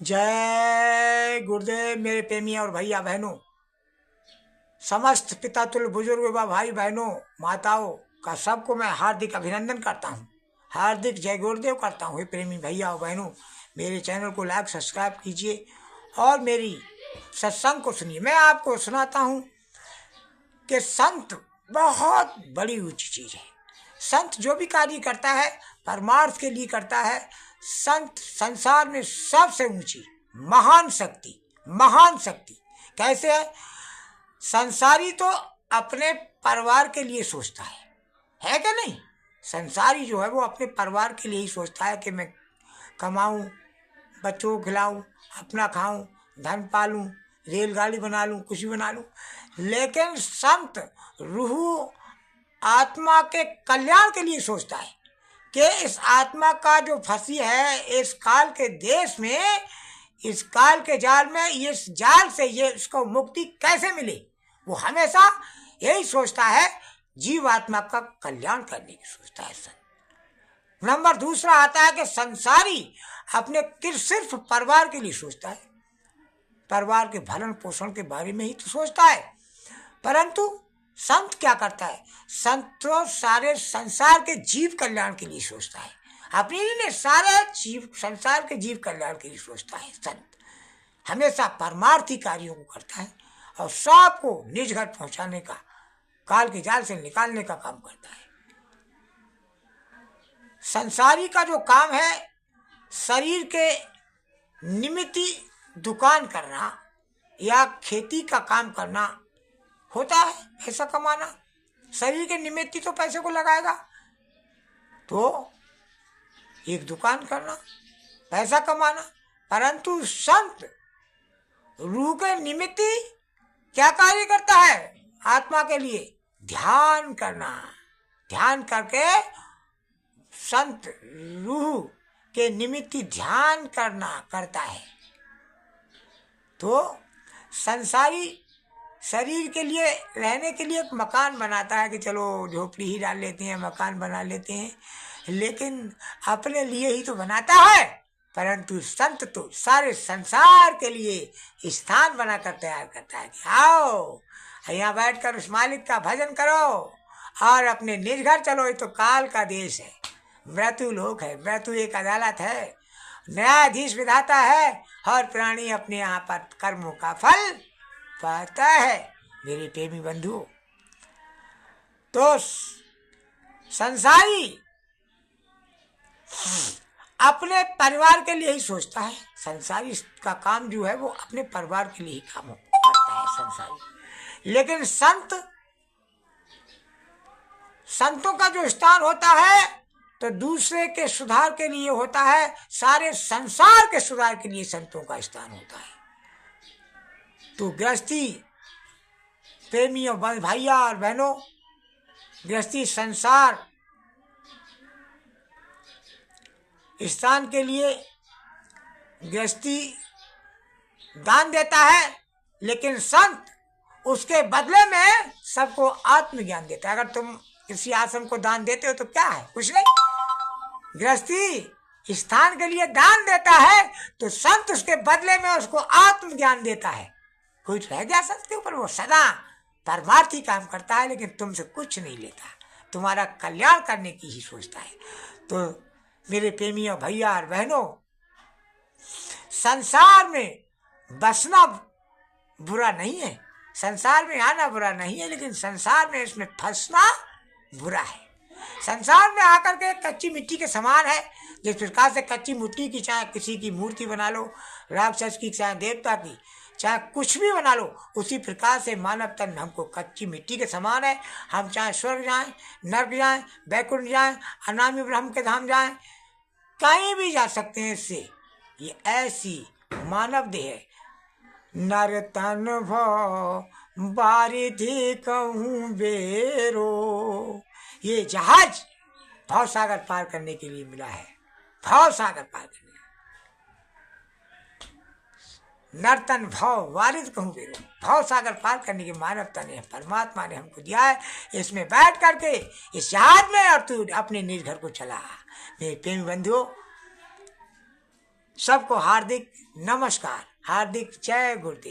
जय गुरुदेव। मेरे प्रेमी और भैया बहनों, समस्त पिता तुल्य बुजुर्ग व भाई बहनों माताओं का सबको मैं हार्दिक अभिनंदन करता हूँ, हार्दिक जय गुरुदेव करता हूँ। प्रेमी भैया और बहनों, मेरे चैनल को लाइक सब्सक्राइब कीजिए और मेरी सत्संग को सुनिए। मैं आपको सुनाता हूँ कि संत बहुत बड़ी ऊंची चीज है। संत जो भी कार्य करता है परमार्थ के लिए करता है। संत संसार में सबसे ऊंची महान शक्ति, महान शक्ति कैसे है? संसारी तो अपने परिवार के लिए सोचता है क्या नहीं? संसारी जो है वो अपने परिवार के लिए ही सोचता है कि मैं कमाऊं, बच्चों को खिलाऊं, अपना खाऊं, धन पालूं, रेलगाड़ी बना लूं, कुछ भी बना लूं। लेकिन संत रूह आत्मा के कल्याण के लिए सोचता है कि इस आत्मा का जो फंसी है इस काल के देश में, इस काल के जाल में, इस जाल से ये इसको मुक्ति कैसे मिले। वो हमेशा यही सोचता है, जीव आत्मा का कल्याण करने की सोचता है संत। नंबर दूसरा आता है कि संसारी अपने सिर्फ परिवार के लिए सोचता है, परिवार के भरण पोषण के बारे में ही तो सोचता है। परंतु संत क्या करता है? संत तो सारे संसार के जीव कल्याण के लिए सोचता है, अपनी नहीं, सारे जीव संसार के जीव कल्याण के लिए सोचता है। संत हमेशा परमार्थी कार्यों को करता है और सबको निज घर पहुंचाने का, काल के जाल से निकालने का काम करता है। संसारी का जो काम है शरीर के निमित्त दुकान करना या खेती का काम करना होता है, पैसा कमाना। शरीर के निमित्त तो पैसे को लगाएगा, तो एक दुकान करना, पैसा कमाना। परंतु संत रूह के निमित्त क्या कार्य करता है? आत्मा के लिए ध्यान करना। ध्यान करके संत रूह के निमित्त ध्यान करता है। तो संसारी शरीर के लिए रहने के लिए एक मकान बनाता है कि चलो झोपड़ी ही डाल लेते हैं, मकान बना लेते हैं, लेकिन अपने लिए ही तो बनाता है। परंतु संत तो सारे संसार के लिए स्थान बनाकर तैयार करता है कि आओ यहाँ बैठकर उस मालिक का भजन करो और अपने निज घर चलो। ये तो काल का देश है, मृत्यु लोक है, मृत्यु एक अदालत है, न्यायाधीश विधाता है, हर प्राणी अपने यहाँ पर कर्मों का फल पाता है। मेरे प्रेमी बंधु, तो संसारी अपने परिवार के लिए ही सोचता है। संसारी का काम जो है वो अपने परिवार के लिए ही काम करता है संसारी। लेकिन संतों का जो स्थान होता है तो दूसरे के सुधार के लिए होता है, सारे संसार के सुधार के लिए संतों का स्थान होता है। तो गृहस्थी प्रेमियों, भैया और बहनों, गृहस्थी संसार स्थान के लिए गृहस्थी दान देता है, लेकिन संत उसके बदले में सबको आत्मज्ञान देता है। अगर तुम किसी आश्रम को दान देते हो तो क्या है? कुछ नहीं। गृहस्थी स्थान के लिए दान देता है तो संत उसके बदले में उसको आत्मज्ञान देता है। कोई रह गया संत के ऊपर? वो सदा परमार्थी काम करता है, लेकिन तुमसे कुछ नहीं लेता, तुम्हारा कल्याण करने की ही सोचता है। तो मेरे प्रेमियों, भैया और बहनों, संसार में बसना बुरा नहीं है, संसार में आना बुरा नहीं है, लेकिन संसार में इसमें फंसना बुरा है। संसार में आकर के कच्ची मिट्टी के समान है। जिस प्रकार से कच्ची मिट्टी की चाहे किसी की मूर्ति बना लो, राक्षस की चाहे देवता की, चाहे कुछ भी बना लो, उसी प्रकार से मानव तन हमको कच्ची मिट्टी के समान है। हम चाहे स्वर्ग जाएं, नर्क जाएं, बैकुंठ जाएं, अनामी ब्रह्म के धाम जाएं, कहीं भी जा सकते हैं। इससे ये ऐसी मानव देह है। नर तन भव बारिधि कहूँ बेरो, ये जहाज भव सागर पार करने के लिए मिला है, भव सागर पार करने। नर्तन भव वारिद कहूँ बेरो, भव सागर पार करने की मानवता ने, परमात्मा ने हमको दिया है। इसमें बैठ करके इस जहाज में और तू अपने निज घर को चला। मेरे प्रेमी बंधुओं, सबको हार्दिक नमस्कार, हार्दिक जय गुरुदेव।